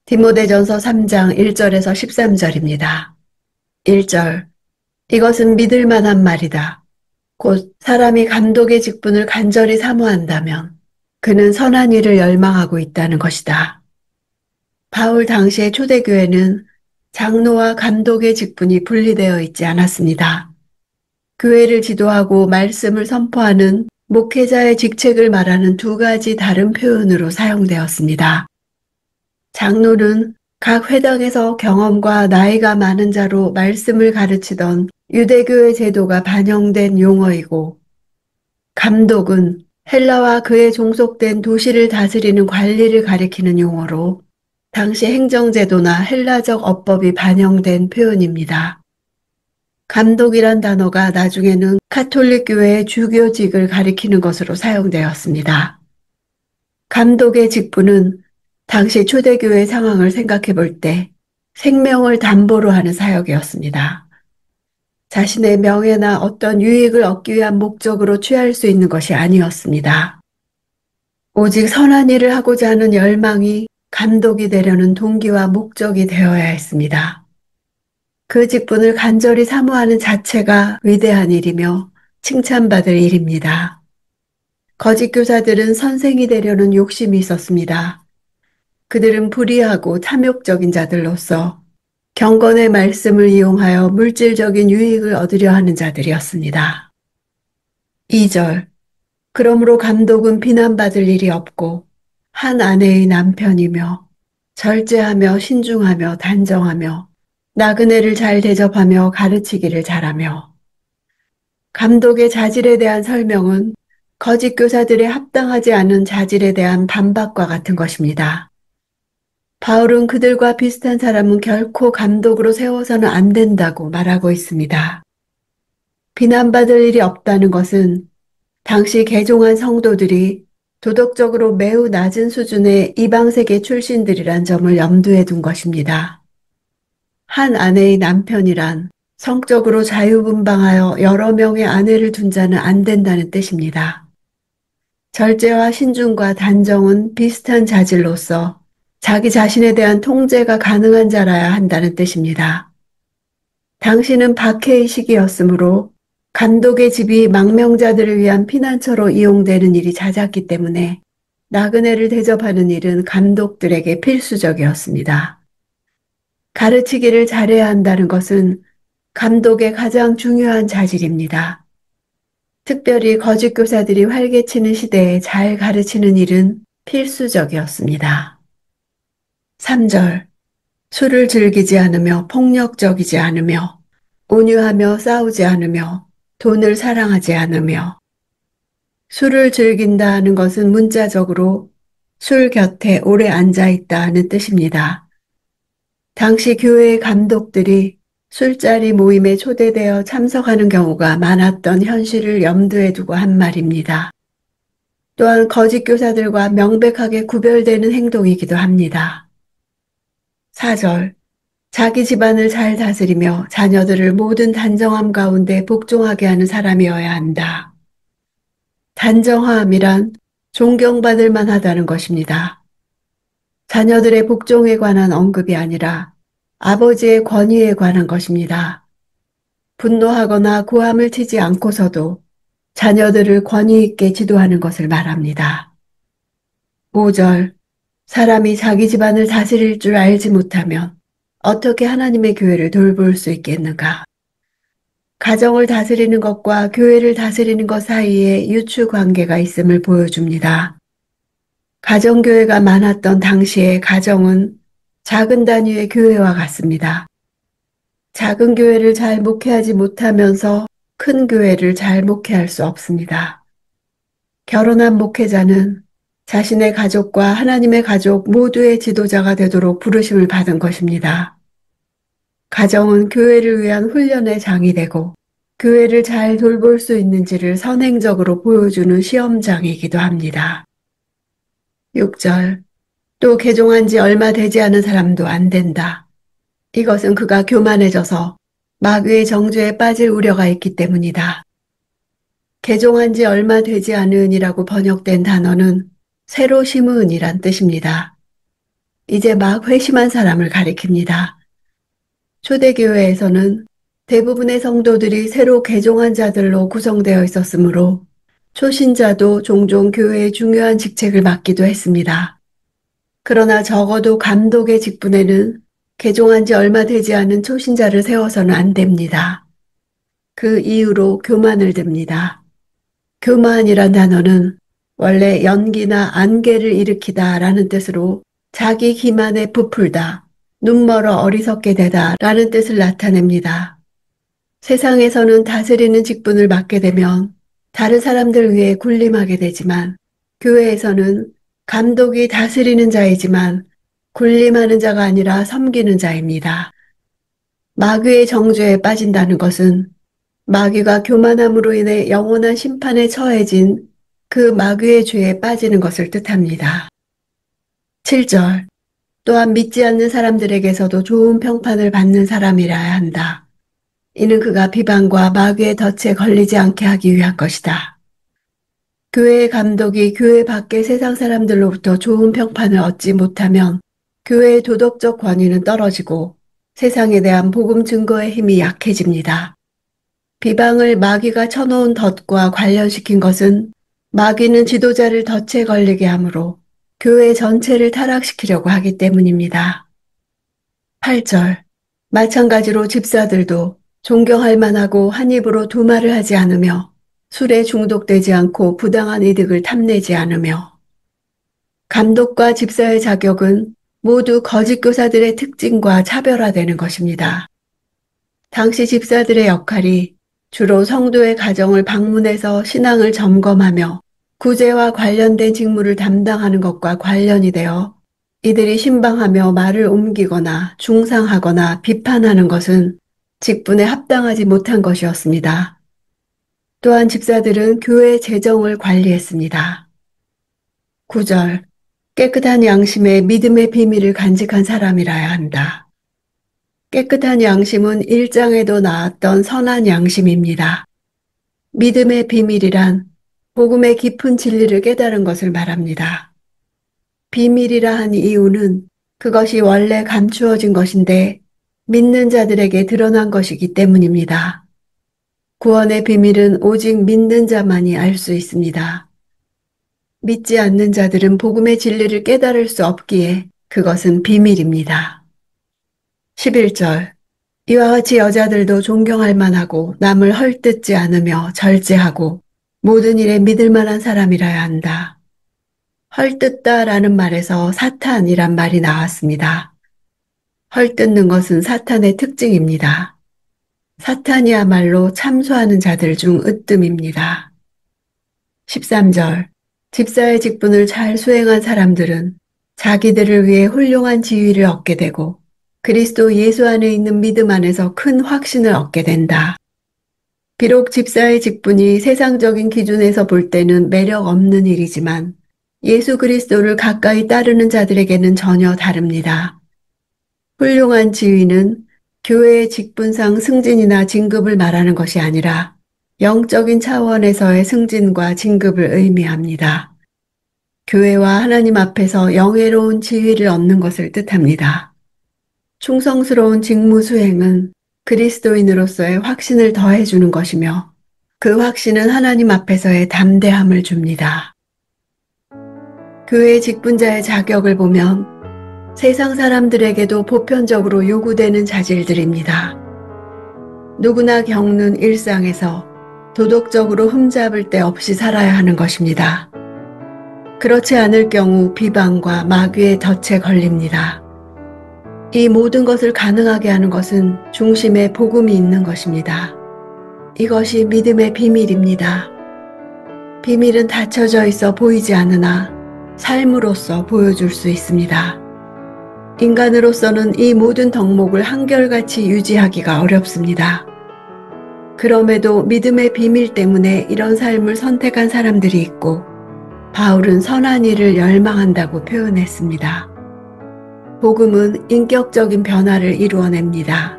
디모데전서 3장 1절에서 13절입니다. 1절. 이것은 믿을 만한 말이다. 곧 사람이 감독의 직분을 간절히 사모한다면 그는 선한 일을 열망하고 있다는 것이다. 바울 당시의 초대교회는 장로와 감독의 직분이 분리되어 있지 않았습니다. 교회를 지도하고 말씀을 선포하는 목회자의 직책을 말하는 두 가지 다른 표현으로 사용되었습니다. 장로는 각 회당에서 경험과 나이가 많은 자로 말씀을 가르치던 유대교의 제도가 반영된 용어이고, 감독은 헬라와 그에 종속된 도시를 다스리는 관리를 가리키는 용어로 당시 행정제도나 헬라적 어법이 반영된 표현입니다. 감독이란 단어가 나중에는 카톨릭 교회의 주교직을 가리키는 것으로 사용되었습니다. 감독의 직분은 당시 초대교회 상황을 생각해 볼 때 생명을 담보로 하는 사역이었습니다. 자신의 명예나 어떤 유익을 얻기 위한 목적으로 취할 수 있는 것이 아니었습니다. 오직 선한 일을 하고자 하는 열망이 감독이 되려는 동기와 목적이 되어야 했습니다. 그 직분을 간절히 사모하는 자체가 위대한 일이며 칭찬받을 일입니다. 거짓 교사들은 선생이 되려는 욕심이 있었습니다. 그들은 불의하고 탐욕적인 자들로서 경건의 말씀을 이용하여 물질적인 유익을 얻으려 하는 자들이었습니다. 2절. 그러므로 감독은 비난받을 일이 없고 한 아내의 남편이며 절제하며 신중하며 단정하며 나그네를 잘 대접하며 가르치기를 잘하며. 감독의 자질에 대한 설명은 거짓 교사들의 합당하지 않은 자질에 대한 반박과 같은 것입니다. 바울은 그들과 비슷한 사람은 결코 감독으로 세워서는 안 된다고 말하고 있습니다. 비난받을 일이 없다는 것은 당시 개종한 성도들이 도덕적으로 매우 낮은 수준의 이방세계 출신들이란 점을 염두에 둔 것입니다. 한 아내의 남편이란 성적으로 자유분방하여 여러 명의 아내를 둔 자는 안 된다는 뜻입니다. 절제와 신중과 단정은 비슷한 자질로서 자기 자신에 대한 통제가 가능한 자라야 한다는 뜻입니다. 당시는 박해의 시기였으므로 감독의 집이 망명자들을 위한 피난처로 이용되는 일이 잦았기 때문에 나그네를 대접하는 일은 감독들에게 필수적이었습니다. 가르치기를 잘해야 한다는 것은 감독의 가장 중요한 자질입니다. 특별히 거짓 교사들이 활개치는 시대에 잘 가르치는 일은 필수적이었습니다. 3절. 술을 즐기지 않으며 폭력적이지 않으며 온유하며 싸우지 않으며 돈을 사랑하지 않으며. 술을 즐긴다는 것은 문자적으로 술 곁에 오래 앉아 있다는 뜻입니다. 당시 교회의 감독들이 술자리 모임에 초대되어 참석하는 경우가 많았던 현실을 염두에 두고 한 말입니다. 또한 거짓 교사들과 명백하게 구별되는 행동이기도 합니다. 4절. 자기 집안을 잘 다스리며 자녀들을 모든 단정함 가운데 복종하게 하는 사람이어야 한다. 단정함이란 존경받을 만하다는 것입니다. 자녀들의 복종에 관한 언급이 아니라 아버지의 권위에 관한 것입니다. 분노하거나 고함을 치지 않고서도 자녀들을 권위 있게 지도하는 것을 말합니다. 5절. 사람이 자기 집안을 다스릴 줄 알지 못하면 어떻게 하나님의 교회를 돌볼 수 있겠는가? 가정을 다스리는 것과 교회를 다스리는 것 사이에 유추 관계가 있음을 보여줍니다. 가정교회가 많았던 당시의 가정은 작은 단위의 교회와 같습니다. 작은 교회를 잘 목회하지 못하면서 큰 교회를 잘 목회할 수 없습니다. 결혼한 목회자는 자신의 가족과 하나님의 가족 모두의 지도자가 되도록 부르심을 받은 것입니다. 가정은 교회를 위한 훈련의 장이 되고 교회를 잘 돌볼 수 있는지를 선행적으로 보여주는 시험장이기도 합니다. 6절. 또 개종한 지 얼마 되지 않은 사람도 안 된다. 이것은 그가 교만해져서 마귀의 정죄에 빠질 우려가 있기 때문이다. 개종한 지 얼마 되지 않은이라고 번역된 단어는 새로 심은이란 뜻입니다. 이제 막 회심한 사람을 가리킵니다. 초대교회에서는 대부분의 성도들이 새로 개종한 자들로 구성되어 있었으므로 초신자도 종종 교회의 중요한 직책을 맡기도 했습니다. 그러나 적어도 감독의 직분에는 개종한 지 얼마 되지 않은 초신자를 세워서는 안 됩니다. 그 이유로 교만을 듭니다. 교만이란 단어는 원래 연기나 안개를 일으키다 라는 뜻으로 자기 기만에 부풀다, 눈멀어 어리석게 되다 라는 뜻을 나타냅니다. 세상에서는 다스리는 직분을 맡게 되면 다른 사람들 위해 군림하게 되지만 교회에서는 감독이 다스리는 자이지만 군림하는 자가 아니라 섬기는 자입니다. 마귀의 정죄에 빠진다는 것은 마귀가 교만함으로 인해 영원한 심판에 처해진 그 마귀의 죄에 빠지는 것을 뜻합니다. 7절. 또한 믿지 않는 사람들에게서도 좋은 평판을 받는 사람이라야 한다. 이는 그가 비방과 마귀의 덫에 걸리지 않게 하기 위한 것이다. 교회의 감독이 교회 밖의 세상 사람들로부터 좋은 평판을 얻지 못하면 교회의 도덕적 권위는 떨어지고 세상에 대한 복음 증거의 힘이 약해집니다. 비방을 마귀가 쳐놓은 덫과 관련시킨 것은 마귀는 지도자를 덫에 걸리게 하므로 교회 전체를 타락시키려고 하기 때문입니다. 8절. 마찬가지로 집사들도 존경할 만하고 한 입으로 두 말을 하지 않으며 술에 중독되지 않고 부당한 이득을 탐내지 않으며 감독과 집사의 자격은 모두 거짓 교사들의 특징과 차별화되는 것입니다. 당시 집사들의 역할이 주로 성도의 가정을 방문해서 신앙을 점검하며 구제와 관련된 직무를 담당하는 것과 관련이 되어 이들이 신방하며 말을 옮기거나 중상하거나 비판하는 것은 직분에 합당하지 못한 것이었습니다. 또한 집사들은 교회 재정을 관리했습니다. 9절. 깨끗한 양심에 믿음의 비밀을 간직한 사람이라야 한다. 깨끗한 양심은 1장에도 나왔던 선한 양심입니다. 믿음의 비밀이란 복음의 깊은 진리를 깨달은 것을 말합니다. 비밀이라 한 이유는 그것이 원래 감추어진 것인데 믿는 자들에게 드러난 것이기 때문입니다. 구원의 비밀은 오직 믿는 자만이 알 수 있습니다. 믿지 않는 자들은 복음의 진리를 깨달을 수 없기에 그것은 비밀입니다. 11절. 이와 같이 여자들도 존경할 만하고 남을 헐뜯지 않으며 절제하고 모든 일에 믿을 만한 사람이라야 한다. 헐뜯다라는 말에서 사탄이란 말이 나왔습니다. 헐뜯는 것은 사탄의 특징입니다. 사탄이야말로 참소하는 자들 중 으뜸입니다. 13절. 집사의 직분을 잘 수행한 사람들은 자기들을 위해 훌륭한 지위를 얻게 되고 그리스도 예수 안에 있는 믿음 안에서 큰 확신을 얻게 된다. 비록 집사의 직분이 세상적인 기준에서 볼 때는 매력 없는 일이지만 예수 그리스도를 가까이 따르는 자들에게는 전혀 다릅니다. 훌륭한 지위는 교회의 직분상 승진이나 진급을 말하는 것이 아니라 영적인 차원에서의 승진과 진급을 의미합니다. 교회와 하나님 앞에서 영예로운 지위를 얻는 것을 뜻합니다. 충성스러운 직무 수행은 그리스도인으로서의 확신을 더해주는 것이며 그 확신은 하나님 앞에서의 담대함을 줍니다. 교회 직분자의 자격을 보면 세상 사람들에게도 보편적으로 요구되는 자질들입니다. 누구나 겪는 일상에서 도덕적으로 흠잡을 데 없이 살아야 하는 것입니다. 그렇지 않을 경우 비방과 마귀의 덫에 걸립니다. 이 모든 것을 가능하게 하는 것은 중심에 복음이 있는 것입니다. 이것이 믿음의 비밀입니다. 비밀은 닫혀져 있어 보이지 않으나 삶으로서 보여줄 수 있습니다. 인간으로서는 이 모든 덕목을 한결같이 유지하기가 어렵습니다. 그럼에도 믿음의 비밀 때문에 이런 삶을 선택한 사람들이 있고 바울은 선한 일을 열망한다고 표현했습니다. 복음은 인격적인 변화를 이루어냅니다.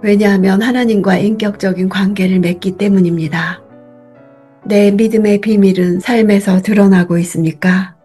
왜냐하면 하나님과 인격적인 관계를 맺기 때문입니다. 내 믿음의 비밀은 삶에서 드러나고 있습니까?